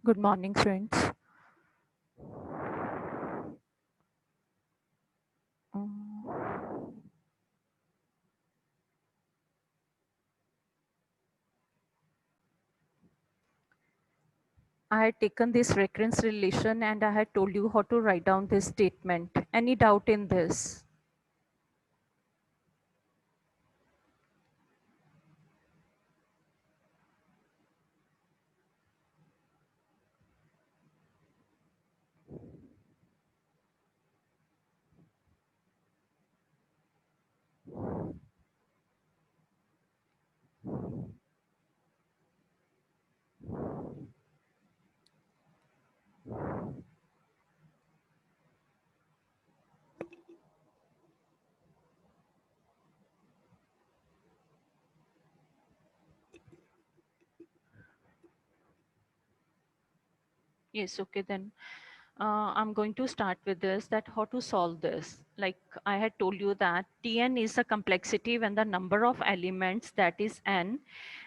Good morning, friends. Um, I had taken this recurrence relation and I had told you how to write down this statement. Any doubt in this? Yes, okay then. I'm going to start with this, that how to solve this. Like I had told you that Tn is a complexity when the number of elements, that is n,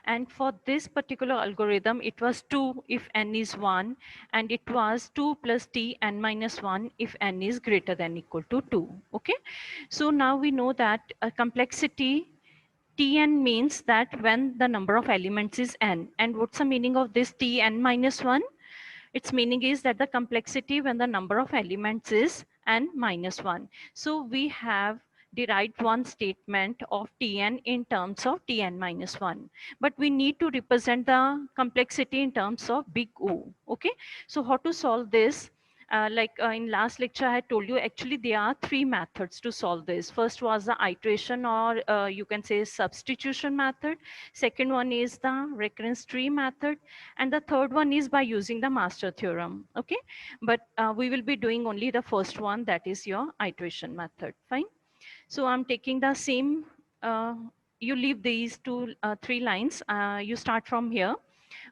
and for this particular algorithm it was 2 if n is 1, and it was 2 plus Tn minus 1 if n is greater than equal to 2. Okay, so now we know that a complexity Tn means that when the number of elements is n. And what's the meaning of this Tn minus 1? Its meaning is that the complexity when the number of elements is n minus 1. So we have derived one statement of Tn in terms of Tn minus 1. But we need to represent the complexity in terms of big O. Okay. So how to solve this? In last lecture, I had told you actually there are three methods to solve this. First was the iteration, or you can say substitution method. Second one is the recurrence tree method. And the third one is by using the master theorem. Okay. But we will be doing only the first one, that is your iteration method. Fine. So I'm taking the same, uh, you leave these three lines. You start from here.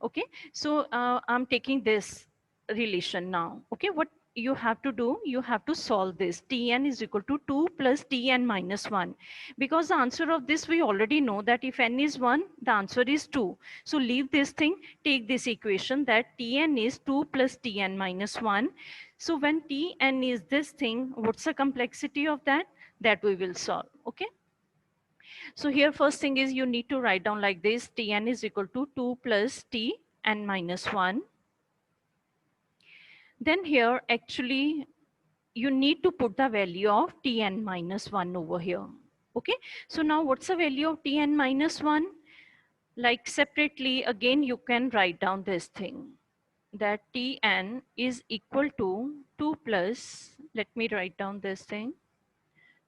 Okay, so I'm taking this relation now. Okay, what you have to do, you have to solve this. Tn is equal to 2 plus Tn minus 1, because the answer of this we already know that if n is 1, the answer is 2. So leave this thing, take this equation that Tn is 2 plus Tn minus 1. So when Tn is this thing, what's the complexity of that? That we will solve. Okay, so here first thing is you need to write down like this: Tn is equal to 2 plus Tn minus 1. Then here actually you need to put the value of Tn minus 1 over here. Okay, so now what's the value of Tn minus 1? Like separately again you can write down this thing, that Tn is equal to 2 plus, let me write down this thing,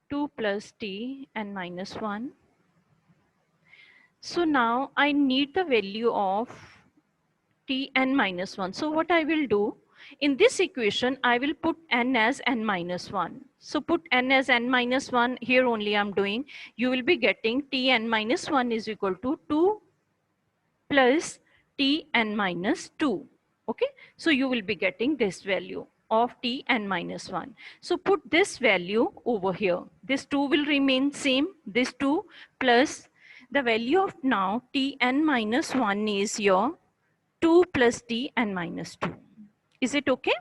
2 plus Tn minus 1. So now I need the value of Tn minus 1. So what I will do, in this equation, I will put n as n minus 1. So put n as n minus 1, here only I'm doing. You will be getting Tn minus 1 is equal to 2 plus Tn minus 2. Okay, so you will be getting this value of Tn minus 1. So put this value over here. This 2 will remain same, this 2 plus the value of now Tn minus 1 is your 2 plus Tn minus 2. Is it okay?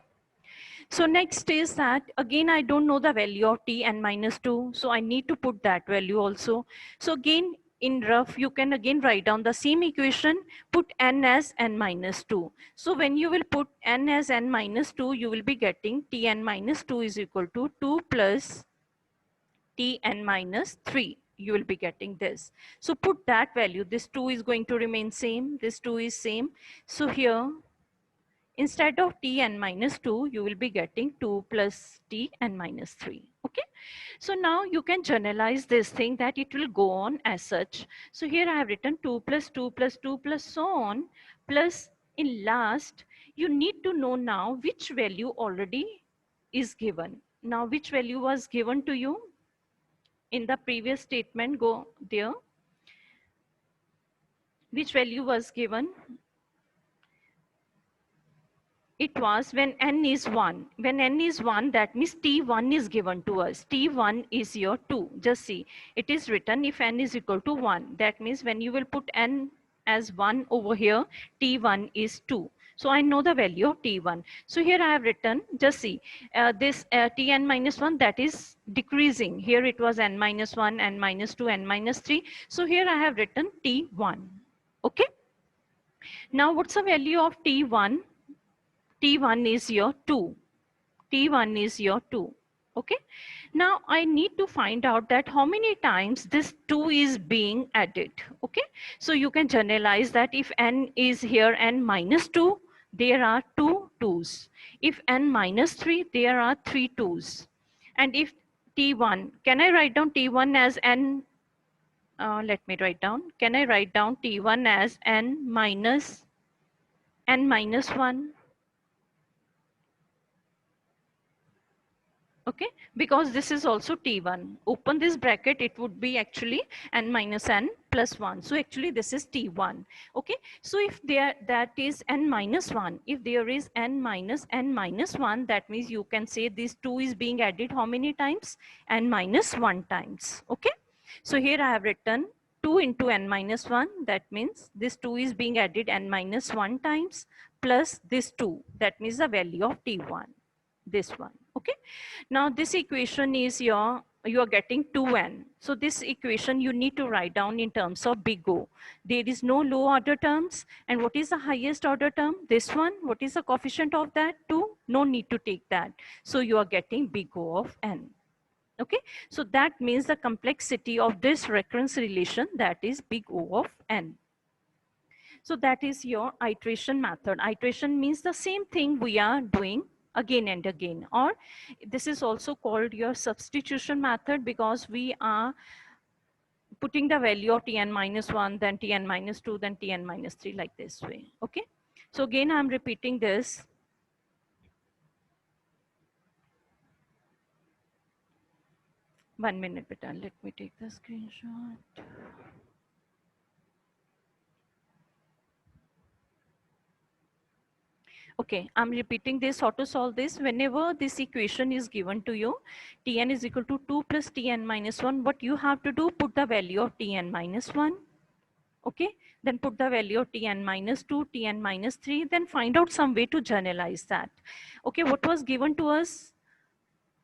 So next is that again I don't know the value of Tn minus 2. So I need to put that value also. So again in rough you can again write down the same equation, put n as n minus 2. So when you will put n as n minus 2, you will be getting Tn minus 2 is equal to 2 plus Tn minus 3. You will be getting this. So put that value. This 2 is going to remain same. This 2 is same. So here instead of Tn minus 2, you will be getting 2 plus Tn minus 3. Okay. So now you can generalize this thing that it will go on as such. So here I have written 2 plus 2 plus 2 plus so on, plus in last, you need to know now which value already is given. Now which value was given to you in the previous statement, go there. Which value was given? It was when n is 1. When n is 1, that means T1 is given to us. T1 is your 2. Just see, it is written if n is equal to 1. That means when you will put n as 1 over here, T1 is 2. So I know the value of T1. So here I have written, just see, this Tn minus 1, that is decreasing. Here it was n minus 1, n minus 2, n minus 3. So here I have written T1. Okay. Now what's the value of T1? T1 is your 2. T1 is your 2. Okay. Now I need to find out that how many times this 2 is being added. Okay. So you can generalize that if n is here n minus 2, there are 2 2's. If n minus 3, there are 3 2's. And if T1, can I write down T1 as n? Let me write down. Can I write down T1 as n minus 1? Okay, because this is also T1. Open this bracket, it would be actually n minus n plus 1. So actually this is T1. Okay, so if there that is n minus 1, if there is n minus 1, that means you can say this 2 is being added how many times? N minus 1 times. Okay, so here I have written 2 into n minus 1, that means this 2 is being added n minus 1 times plus this 2, that means the value of T1, this one. Okay, now this equation is you are getting 2n. So this equation you need to write down in terms of big O. There is no low order terms. And what is the highest order term? This one. What is the coefficient of that? 2. No need to take that. So you are getting big O of n. Okay, so that means the complexity of this recurrence relation, that is big O of n. So that is your iteration method. Iteration means the same thing we are doing again and again, or this is also called your substitution method, because we are putting the value of Tn minus 1, then Tn minus 2, then Tn minus 3, like this way. Okay, so again I'm repeating this. One minute, beta. Let me take the screenshot. Okay, I'm repeating this, how to solve this. Whenever this equation is given to you, Tn is equal to 2 plus Tn minus 1, what you have to do, put the value of Tn minus 1. Okay, then put the value of Tn minus 2, Tn minus 3, then find out some way to generalize that. Okay, what was given to us?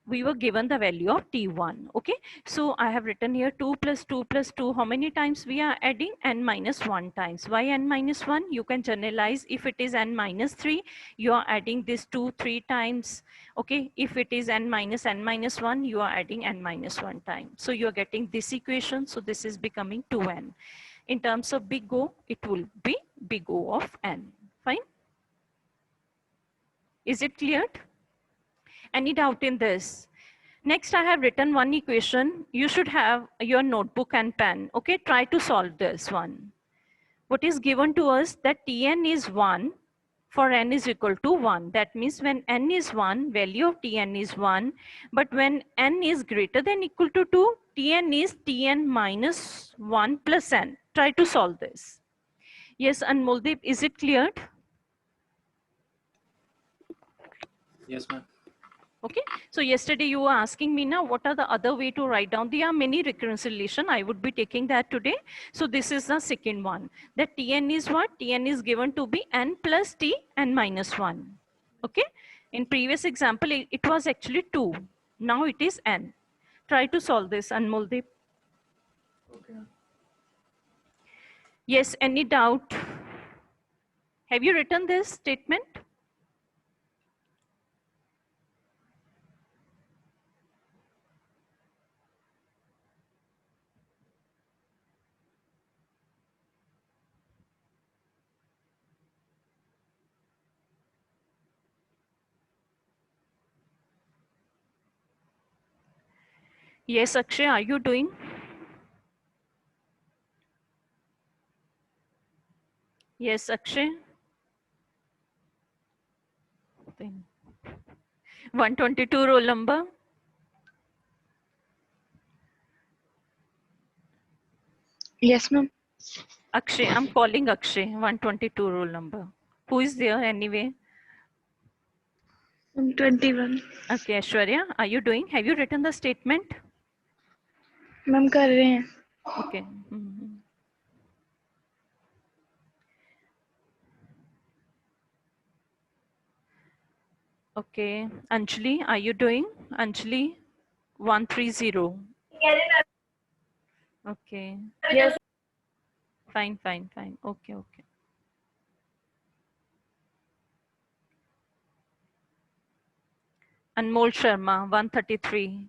We were given the value of T1. Okay, so I have written here 2 plus 2 plus 2. How many times we are adding? N minus 1 times. Why n minus 1? You can generalize. If it is n minus 3, you are adding this 2 3 times. Okay, if it is n minus 1, you are adding n minus 1 time. So you are getting this equation. So this is becoming 2n. In terms of big O, it will be big O of n. Fine. Is it cleared? Any doubt in this? Next, I have written one equation. You should have your notebook and pen. Okay, try to solve this one. What is given to us that Tn is 1 for n is equal to 1. That means when n is 1, value of Tn is 1. But when n is greater than equal to 2, Tn is Tn minus 1 plus n. Try to solve this. Yes, Anmoldeep, is it cleared? Yes, ma'am. Okay, so yesterday you were asking me now what are the other way to write down. There are many recurrence relation. I would be taking that today. So this is the second one. That Tn is what? Tn is given to be n plus t n minus 1. Okay, in previous example it was actually 2. Now it is n. Try to solve this, Anmoldeep. Okay. Yes, any doubt? Have you written this statement? Yes, Akshay, are you doing? Yes, Akshay. 122 roll number. Yes, ma'am. Akshay, I'm calling Akshay, 122 roll number. Who is there anyway? I'm 21. Okay, Aishwarya, are you doing? Have you written the statement? Ma'am कर रहे हैं. Okay. Okay. Anjali, are you doing? Anjali, 130. Okay. Yes. Fine, fine, fine. Okay, okay. Anmol Sharma, 133.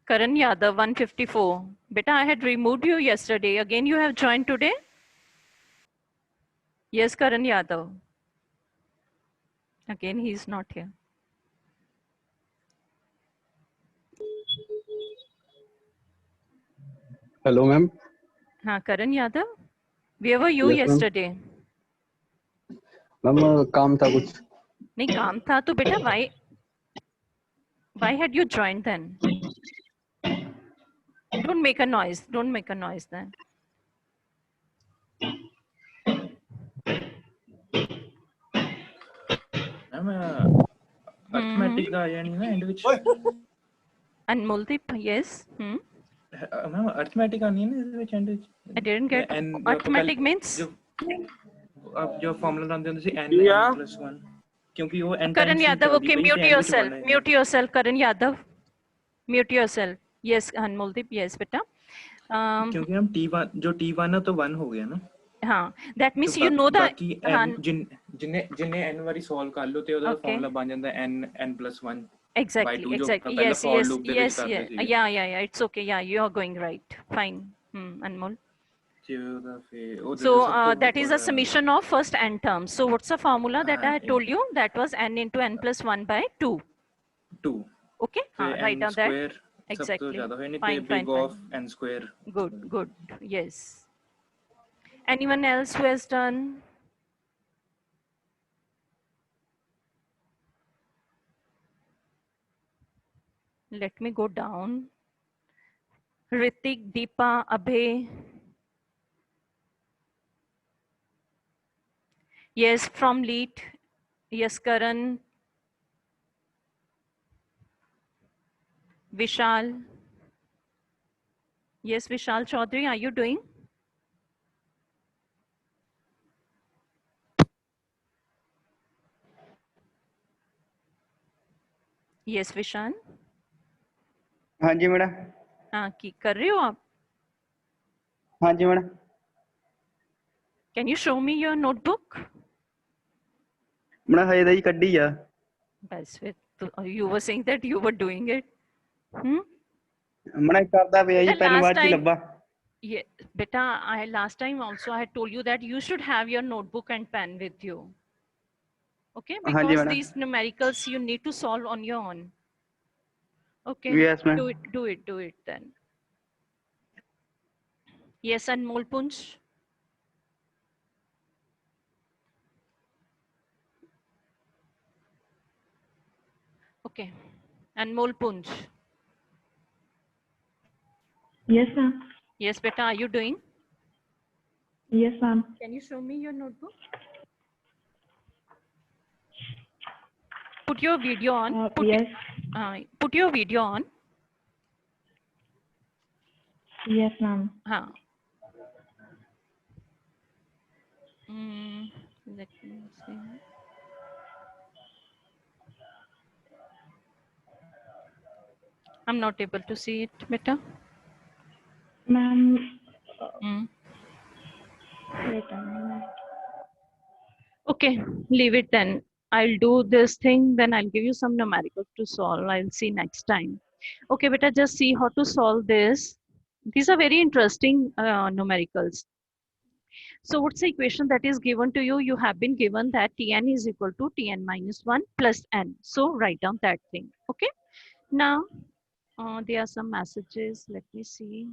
Karan Yadav, 154. Beta, I had removed you yesterday. Again, you have joined today? Yes, Karan Yadav. Again, he is not here. Hello ma'am. हाँ, Karan Yadav. Where were you Yes, ma'am. yesterday? Ma'am काम था कुछ. नहीं काम था तो बेटा why had you joined then? Don't make a noise. Don't make a noise then. Ma'am arithmetic का आया नहीं ना and which Anmoldeep, yes. Ma'am arithmetic का नहीं है ना इसमें and which I didn't get. And Arithmetic means? जो आप जो फॉर्मूला जानते हो जैसे n plus 1 क्योंकि वो n Karan times Yadav, okay, mute yourself. Mute yourself, Karan Yadav. Mute yourself. Yes, Anmoldeep, yes, beta. क्योंकि हम t1 जो t1 है तो 1 हो गया ना. हाँ, that means you know the. बाकी n जिन्हें n वाली सॉल्व कर लो ते ਉਹਦਾ ਫਾਰਮੂਲਾ ਬਣ ਜਾਂਦਾ n plus 1. Exactly, exactly. Yes, yes, yes, yes. Yeah. It's okay. Yeah, you are going right. Fine. Anmol. So that is a summation of first n terms. So what's the formula that I had told you? That was n into n plus 1 by 2. 2. Okay. Write down that. Exactly. Fine. n square. Good. Yes. Anyone else who has done? Let me go down. Ritik, Deepa, Abhay. Yes, from Lead. Yes, Karan. Vishal. Yes, Vishal Chaudhary, are you doing? Yes, Vishal. हाँ जी madam. हाँ की कर रहे हो आप? हाँ जी madam. Can you show me your notebook? Madam हजे दी कड्डी आ. बस फिर तो you were saying that you were doing it. Madam करदा पिया जी पेन बाहर च लब्बा. Yeah, beta, last time also I had told you that you should have your notebook and pen with you. Okay, because these numericals you need to solve on your own. Okay. Yes, ma'am. Do it then. Yes, Anmol Punj. Okay. Anmol Punj. Yes, ma'am. Yes, beta, are you doing? Yes, ma'am. Can you show me your notebook? Put your video on. Yes. Put your video on. Yes, ma'am. Let me see. I'm not able to see it, beta. Ma'am. Wait a minute. Okay, leave it then. I'll do this thing, then I'll give you some numericals to solve. I'll see next time. Okay, beta, just see how to solve this. These are very interesting numericals. So what's the equation that is given to you? You have been given that Tn is equal to Tn minus 1 plus n. So write down that thing. Okay. Now, there are some messages. Let me see.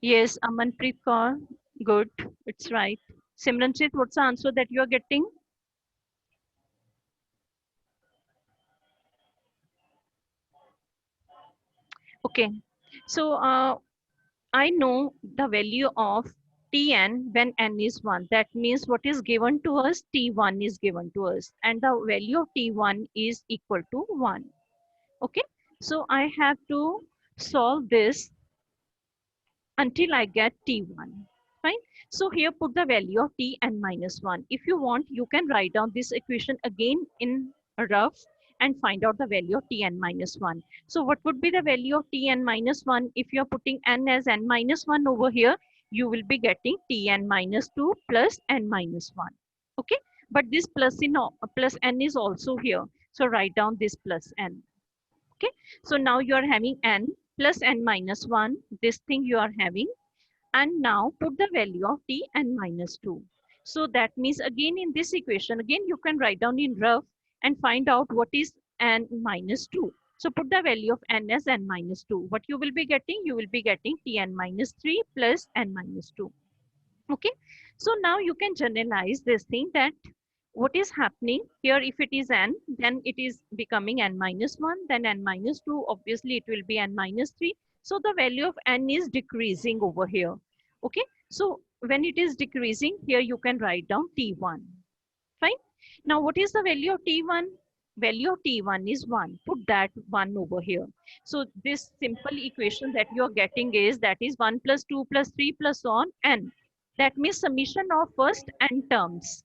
Yes, Amanpreet Kaur. Good. It's right. Simranjit, what's the answer that you are getting? Okay. So I know the value of Tn when n is 1. That means what is given to us, T1 is given to us. And the value of T1 is equal to 1. Okay. So I have to solve this until I get T1. Fine. So here put the value of Tn minus 1. If you want, you can write down this equation again in a rough and find out the value of Tn minus 1. So what would be the value of Tn minus 1? If you are putting n as n minus 1 over here, you will be getting Tn minus 2 plus n minus 1. Okay. But this plus n is also here. So write down this plus n. Okay. So now you are having n plus n minus 1. This thing you are having. And now put the value of Tn minus 2. So that means again in this equation, again you can write down in rough and find out what is n minus 2. So put the value of n as n minus 2. What you will be getting? You will be getting Tn minus 3 plus n minus 2. Okay. So now you can generalize this thing that what is happening here, if it is n, then it is becoming n minus 1, then n minus 2, obviously it will be n minus 3. So the value of n is decreasing over here. Okay. So when it is decreasing, here you can write down T1. Fine. Now what is the value of T1? Value of T1 is 1. Put that 1 over here. So this simple equation that you are getting is, that is 1 plus 2 plus 3 plus so on n. That means summation of first n terms.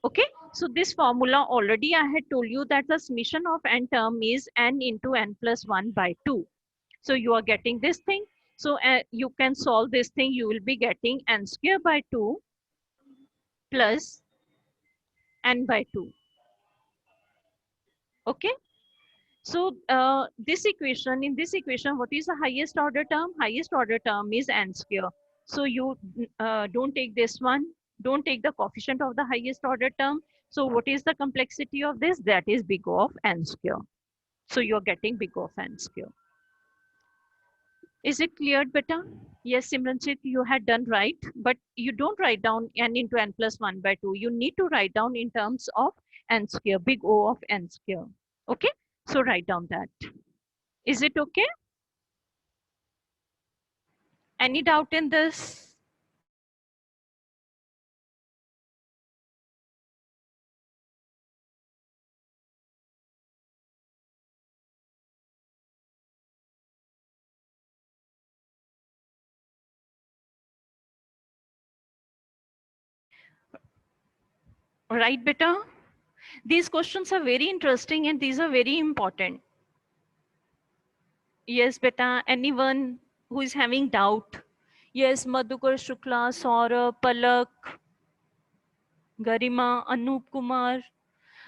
Okay, so this formula already I had told you that the summation of n term is n into n plus 1 by 2. So you are getting this thing. So you can solve this thing. You will be getting n square by 2 plus n by 2. Okay. So this equation, in this equation, what is the highest order term? Highest order term is n square. So you don't take this one. Don't take the coefficient of the highest order term. So what is the complexity of this? That is big O of n square. So you're getting big O of n square. Is it clear, beta? Yes, Simranjit, you had done right, but you don't write down n into n plus 1 by 2. You need to write down in terms of n square, big O of n square. Okay, so write down that. Is it okay? Any doubt in this? Right, beta? These questions are very interesting and these are very important. Yes, beta. Anyone who is having doubt? Yes, Madhukar Shukla, Saurabh, Palak, Garima, Anup Kumar.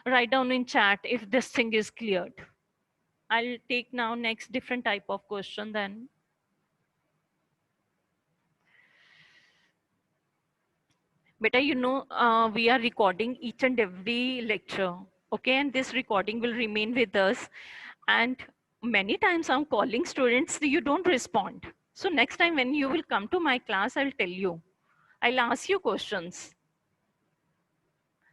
Write down in chat if this thing is cleared. I'll take now next different type of question then. Beta, you know, we are recording each and every lecture. Okay, and this recording will remain with us. And many times I'm calling students, you don't respond. So next time when you will come to my class, I'll tell you. I'll ask you questions.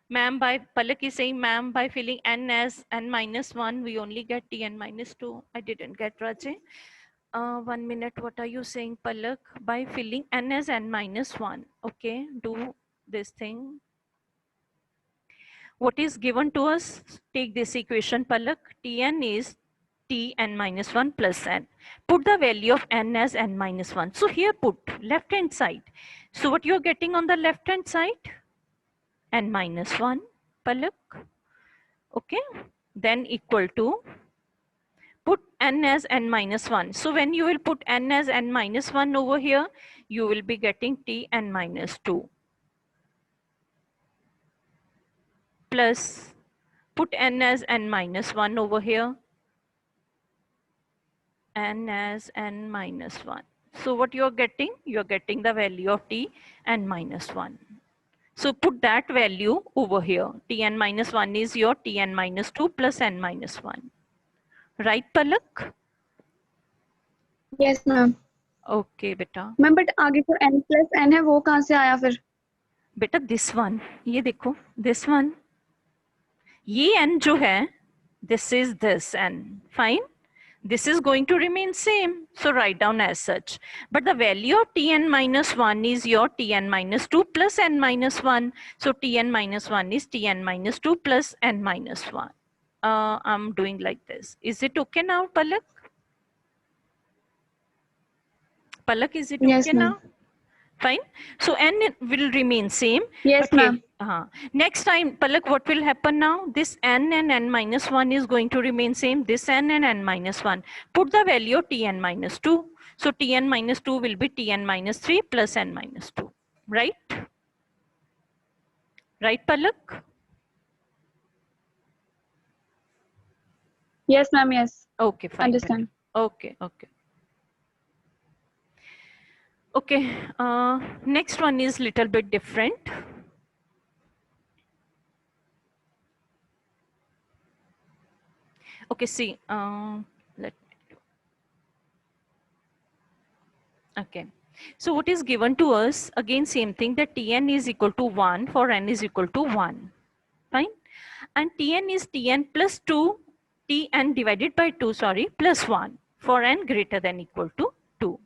Ma'am, by Palak is saying, ma'am, by filling n as n minus 1, we only get Tn minus 2. I didn't get Rajay. 1 minute, what are you saying, Palak? By filling n as n minus 1. Okay, do this thing. What is given to us? Take this equation, Palak. Tn is Tn minus 1 plus n. Put the value of n as n minus 1. So here put left hand side. So what you're getting on the left hand side? N minus 1, Palak. Okay, then equal to, put n as n minus 1. So when you will put n as n minus 1 over here, you will be getting Tn minus 2. Plus, put n as n minus 1 over here. N as n minus 1. So what you're getting? You're getting the value of Tn minus 1. So put that value over here. Tn minus 1 is your Tn minus 2 plus n minus 1. Right, Palak? Yes, ma'am. Okay, beta. Ma'am but आगे जो n plus n है वो कहाँ से आया फिर? बेटा this one, ये देखो, this one. ये n जो है, this is this n. Fine. This is going to remain same. So write down as such. But the value of Tn minus 1 is your Tn minus 2 plus n minus 1. So Tn minus 1 is Tn minus 2 plus n minus 1. I'm doing like this. Is it okay now, Palak? Palak, is it Yes, okay ma'am. now? Fine. So n will remain same. Yes, but ma'am. next time, Palak, what will happen now? This n and n minus 1 is going to remain same. This n and n minus 1. Put the value of tn minus 2. So tn minus 2 will be tn minus 3 plus n minus 2. Right? Right, Palak? Yes, ma'am. Yes. Okay, fine. Understand. Okay, okay. Okay, next one is little bit different. Okay, see, okay. So what is given to us, again, same thing, that Tn is equal to 1 for n is equal to 1, fine? And Tn is Tn plus 2, Tn divided by 2, sorry, plus 1 for n greater than equal to 2.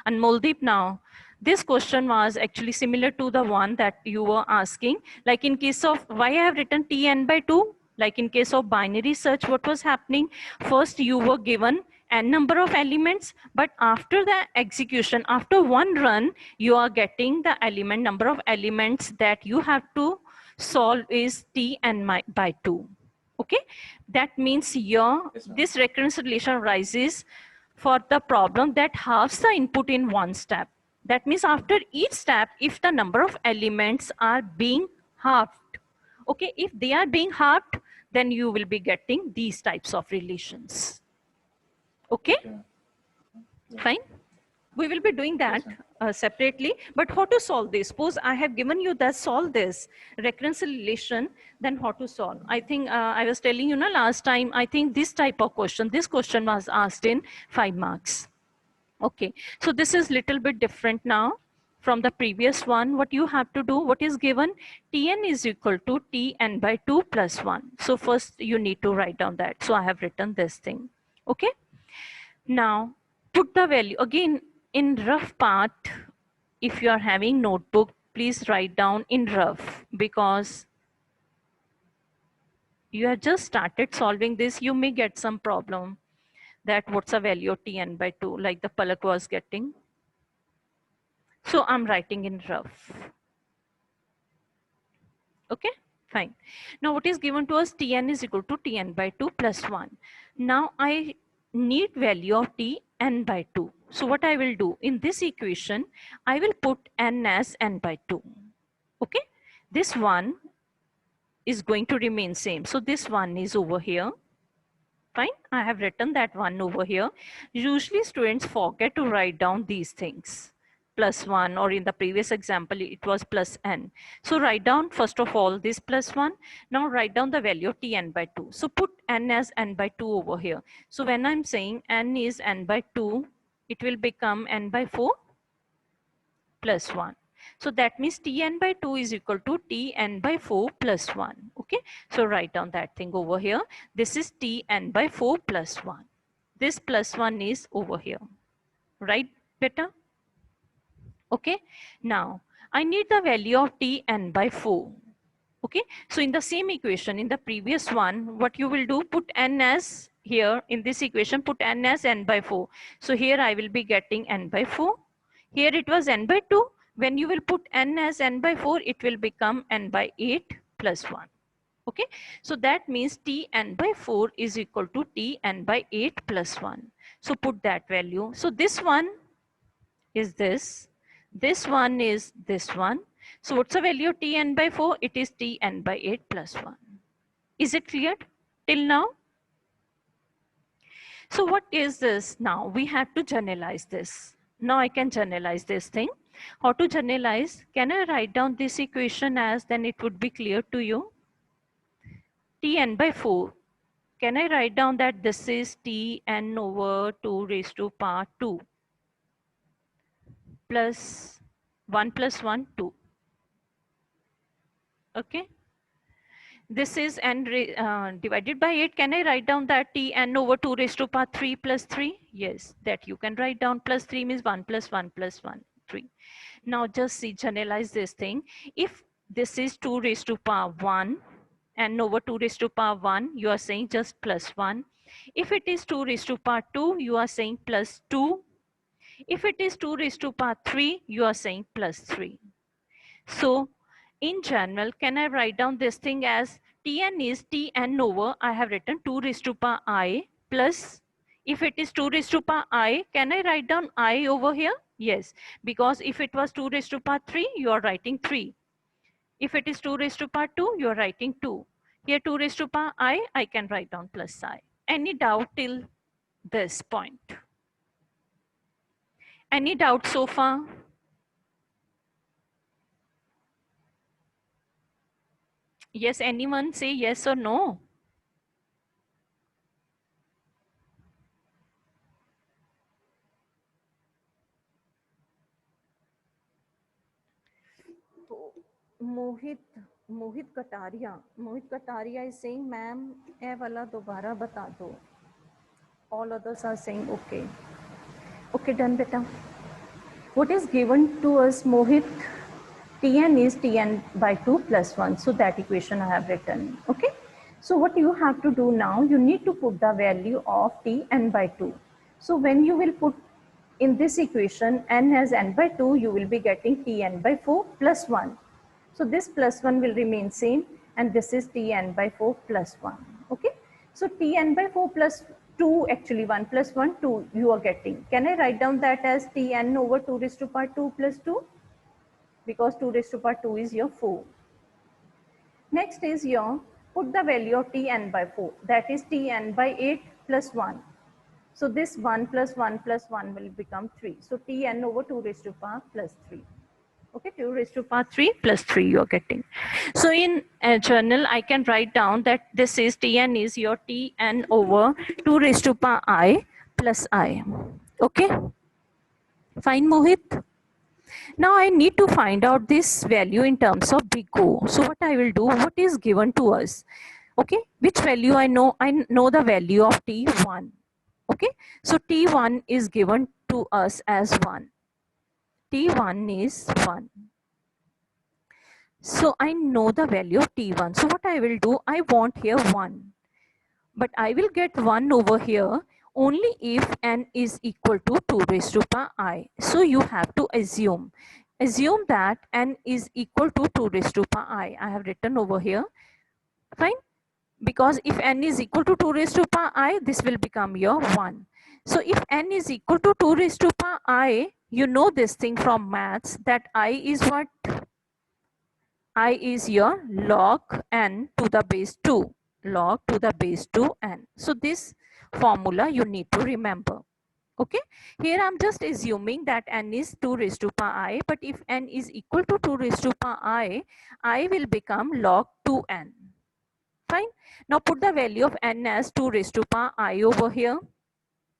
And Moldeep, now, this question was actually similar to the one that you were asking. Like in case of, why I have written Tn by 2? Like in case of binary search, what was happening? First, you were given n number of elements, but after the execution, after one run, you are getting the element number of elements that you have to solve is Tn by 2. Okay, that means here, Yes, ma'am. this recurrence relation arises for the problem that halves the input in one step. That means after each step, if the number of elements are being halved, okay, if they are being halved, then you will be getting these types of relations. Okay, Okay, ma'am. fine. We will be doing that Yes, separately, but how to solve this? Suppose I have given you that solve this recurrence relation, then how to solve? I think I was telling you last time, I think this type of question, this question was asked in 5 marks. Okay, so this is little bit different now from the previous one. What you have to do, what is given, Tn is equal to Tn by 2 plus 1. So first you need to write down that. So I have written this thing. Okay, now put the value again in rough part. If you are having notebook, please write down in rough, because you have just started solving this, you may get some problem that what's the value of Tn by 2, like the Palak was getting. So I'm writing in rough. Okay, fine. Now what is given to us? Tn is equal to Tn by 2 plus 1. Now I need value of Tn by 2. So what I will do in this equation, I will put n as n by 2. Okay, this one is going to remain same. So this one is over here. Fine, I have written that one over here. Usually students forget to write down these things. Plus 1, or in the previous example, it was plus n. So write down first of all this plus 1. Now write down the value of Tn by 2. So put n as n by 2 over here. So when I'm saying n is n by 2, it will become n by 4 plus 1. So that means Tn by 2 is equal to Tn by 4 plus 1. Okay, so write down that thing over here. This is Tn by 4 plus 1. This plus 1 is over here. Right, beta? Okay, now I need the value of Tn by 4. Okay, so in the same equation, in the previous one, what you will do, put n as here in this equation, put n as n by 4. So here I will be getting n by 4. Here it was n by 2. When you will put n as n by 4, it will become n by 8 plus 1. Okay, so that means Tn by 4 is equal to Tn by 8 plus 1. So put that value. So this one is this. This one is this one. So what's the value of Tn by 4? It is Tn by 8 plus 1. Is it clear till now? So what is this now? We have to generalize this. Now I can generalize this thing. How to generalize? Can I write down this equation as, then it would be clear to you? Tn by 4. Can I write down that this is Tn over 2 raised to power 2 plus 1 plus 1, 2. Okay. This is n divided by 8. Can I write down that Tn over 2 raised to power 3 plus 3? Yes, that you can write down. Plus 3 means 1 plus 1 plus 1, 3. Now just see, generalize this thing. If this is 2 raised to power 1, n over 2 raised to power 1, you are saying just plus 1. If it is 2 raised to power 2, you are saying plus 2. If it is 2 raised to power 3, you are saying plus 3. So in general, can I write down this thing as Tn is Tn over, I have written 2 raised to power I plus, if it is 2 raised to power I, can I write down I over here? Yes, because if it was 2 raised to power 3, you are writing 3. If it is 2 raised to power 2, you are writing 2. Here 2 raised to power I can write down plus I. Any doubt till this point? Any doubt so far? Yes, anyone say yes or no? Mohit Kataria is saying, ma'am, ए वाला दोबारा बता दो. All others are saying okay. Okay, done, beta. What is given to us, Mohit? Tn is Tn by 2 plus 1. So that equation I have written. Okay. So what you have to do now, you need to put the value of Tn by 2. So when you will put in this equation n as n by 2, you will be getting Tn by 4 plus 1. So this plus 1 will remain same, and this is Tn by 4 plus 1. Okay. So Tn by 4 plus 2, actually 1 plus 1, 2 you are getting. Can I write down that as Tn over 2 raised to power 2 plus 2? Because 2 raised to power 2 is your 4. Next is your, put the value of Tn by 4. That is Tn by 8 plus 1. So this 1 plus 1 plus 1 will become 3. So Tn over 2 raised to power plus 3. Okay, 2 raised to power 3 plus 3 you are getting. So in a journal, I can write down that this is Tn is your Tn over 2 raised to power I plus I. Okay, fine, Mohit. Now I need to find out this value in terms of big O. So what I will do, what is given to us? Okay, which value I know the value of T1. Okay, so T1 is given to us as 1. T1 is 1. So I know the value of T1. So what I will do, I want here 1. But I will get 1 over here only if n is equal to 2 raised to power I. So you have to assume that n is equal to 2 raised to power I. I have written over here. Fine. Because if n is equal to 2 raised to power I, this will become your 1. So if n is equal to 2 raised to power I, you know this thing from maths that I is what? I is your log n to the base 2. Log to the base 2n. So this formula you need to remember. Okay. Here I'm just assuming that n is 2 raised to power I. But if n is equal to 2 raised to power I will become log 2n. Fine. Now put the value of n as 2 raised to power I over here.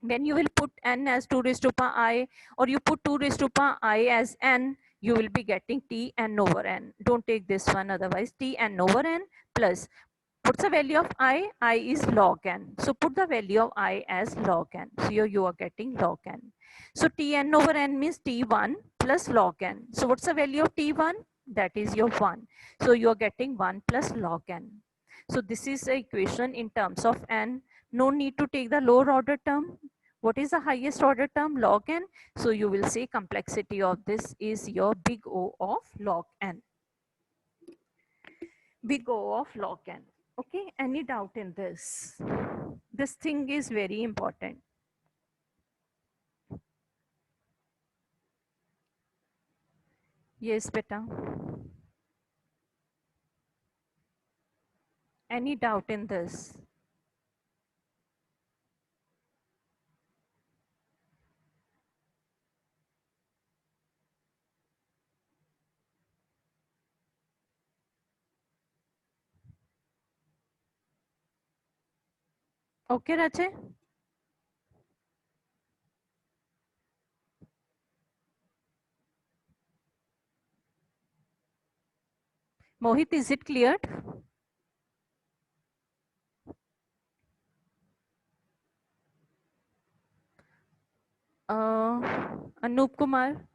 When you will put n as 2 raised to power I, or you put 2 raised to power I as n, you will be getting Tn over n. Don't take this one, otherwise Tn over n plus, what's the value of I? I is log n. So put the value of I as log n. So here you are getting log n. So Tn over n means T1 plus log n. So what's the value of T1? That is your 1. So you are getting 1 plus log n. So this is the equation in terms of n. No need to take the lower order term. What is the highest order term? Log n. So you will say complexity of this is your big O of log n. Big O of log n. Okay, any doubt in this? This thing is very important. Yes, beta. Any doubt in this? Okay, Rache? Mohit, is it cleared? Anup Kumar?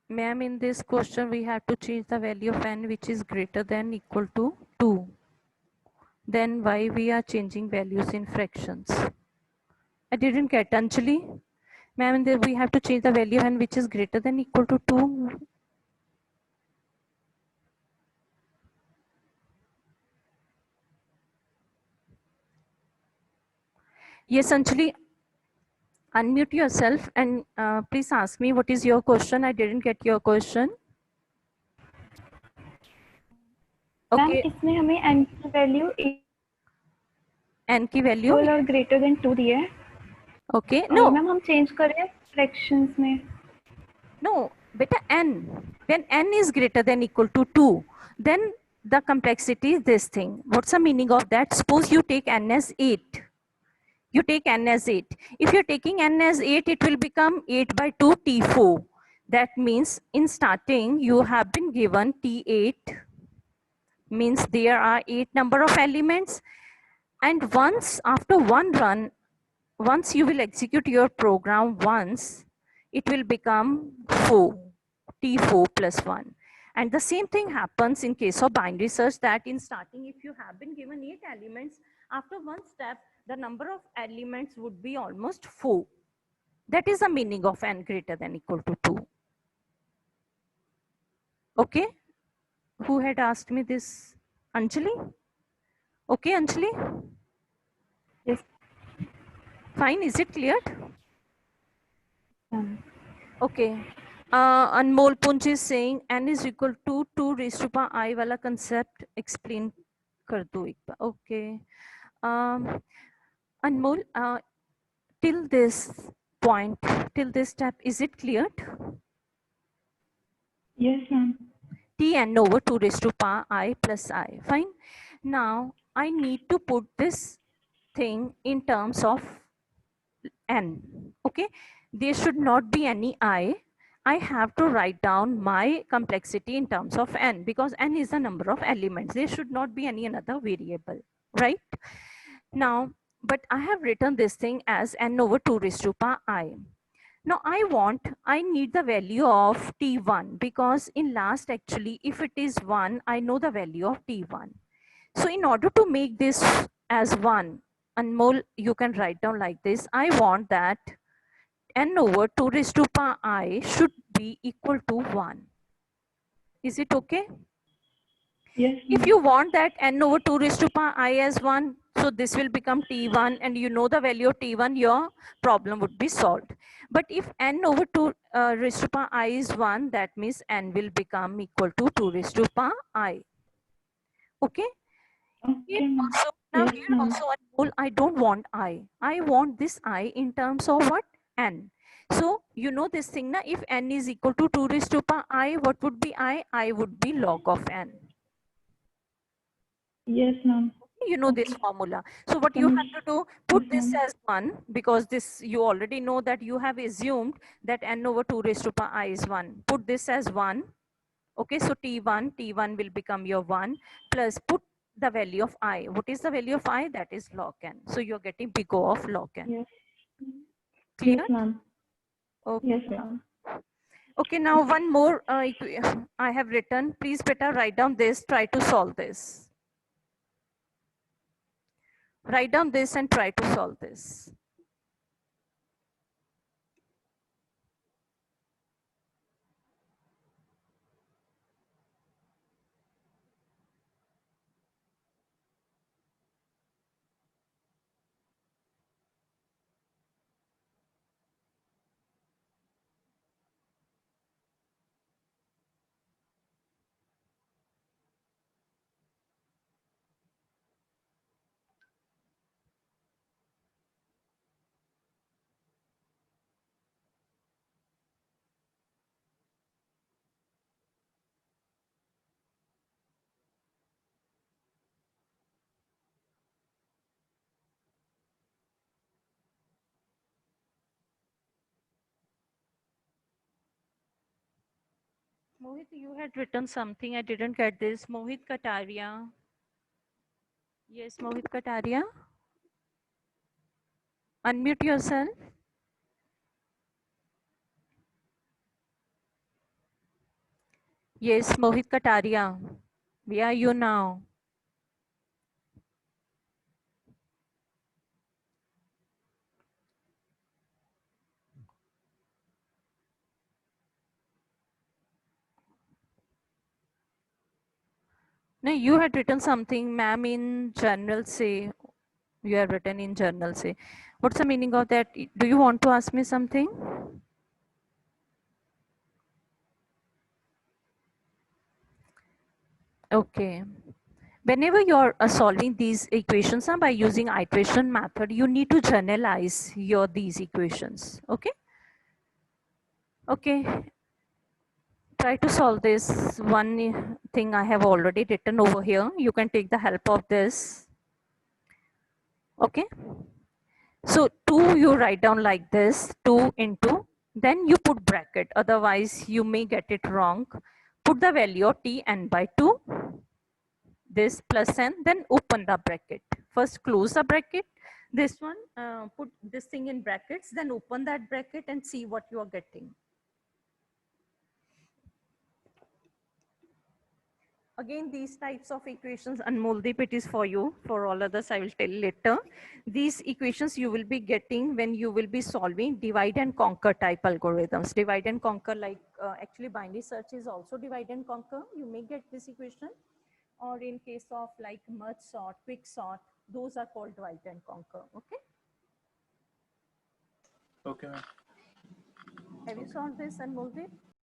Ma'am, in this question, we have to change the value of n which is greater than equal to 2. Then why we are changing values in fractions? I didn't get Anjali. Ma'am, we have to change the value of n which is greater than equal to 2. Yes, Anjali, unmute yourself and please ask me what is your question. I didn't get your question. Ma'am Okay, इसमें हमें n की value n की value equal और greater than 2 दी है okay और no ma'am हम change कर रहे हैं फ्रैक्शंस में no beta n when n is greater than equal to 2 then the complexity is this thing. What's the meaning of that? Suppose you take n as 8. You take n as 8. If you're taking n as 8, it will become 8 by 2 t4. That means in starting you have been given t8, means there are 8 number of elements, and once after one run, once you will execute your program once, it will become 4, t4 plus 1. And the same thing happens in case of binary search, that in starting, if you have been given 8 elements, after one step, the number of elements would be almost 4. That is the meaning of n greater than equal to 2. Okay? Who had asked me this? Anjali? Okay, Anjali? Yes. Fine, is it clear? Okay. Anmol Punj is saying n is equal to 2 raised to power I wala concept explain kar do ek baar. Okay. Anmol, till this point, till this step, is it clear? Yes, ma'am. Tn over 2 raised to power I plus I. Fine. Now, I need to put this thing in terms of n. Okay. There should not be any I. I have to write down my complexity in terms of n, because n is the number of elements. There should not be any another variable, right? Now, but I have written this thing as n over 2 raised to power I. Now I need the value of t1, because in last actually, if it is 1, I know the value of t1. So in order to make this as 1, Anmol, you can write down like this. I want that n over 2 raised to power I should be equal to 1. Is it okay? Yes, If ma'am. you want that n over 2 raised to power I as 1, so this will become t1, and you know the value of t1, your problem would be solved. But if n over 2 raised to power I is 1, that means n will become equal to 2 raised to power I. Okay? Here Okay, ma'am. also, now Yes, here ma'am. also, I don't want I. I want this I in terms of what? N. So, you know this thing, na? If n is equal to 2 raised to power I, what would be I? I would be log of n. Yes, ma'am. You know this Okay. formula. So what you have to do, put this as 1, because this you already know that you have assumed that n over 2 raised to power I is 1. Put this as 1. Okay, so t1 will become your 1, plus put the value of I. What is the value of I? That is log n. So you're getting big O of log n. Yes. Clear? Yes, ma'am. Okay. Yes, ma'am. Okay, now one more I have written. Please better write down this, try to solve this. Write down this and try to solve this. Mohit, you had written something. I didn't get this. Mohit Kataria. Yes, Mohit Kataria. Unmute yourself. Yes, Mohit Kataria. Where are you now? No, you had written something, ma'am, in journal say. You have written in journal say. What's the meaning of that? Do you want to ask me something? Okay. Whenever you're solving these equations by using iteration method, you need to generalize these equations. Okay. Okay. Try to solve this. One thing I have already written over here. You can take the help of this. Okay. So 2 you write down like this, 2 into, then you put bracket, otherwise you may get it wrong. Put the value of t n by 2, this plus n, then open the bracket. First close the bracket, this one, put this thing in brackets, then open that bracket and see what you are getting. Again, these types of equations, Anmoldeep, it is for you. For all others, I will tell later. These equations you will be getting when you will be solving divide and conquer type algorithms. Divide and conquer, like actually binary search is also divide and conquer. You may get this equation. Or in case of like merge sort, quick sort, those are called divide and conquer. Okay. Okay, ma'am. Have you solved this, Anmoldeep?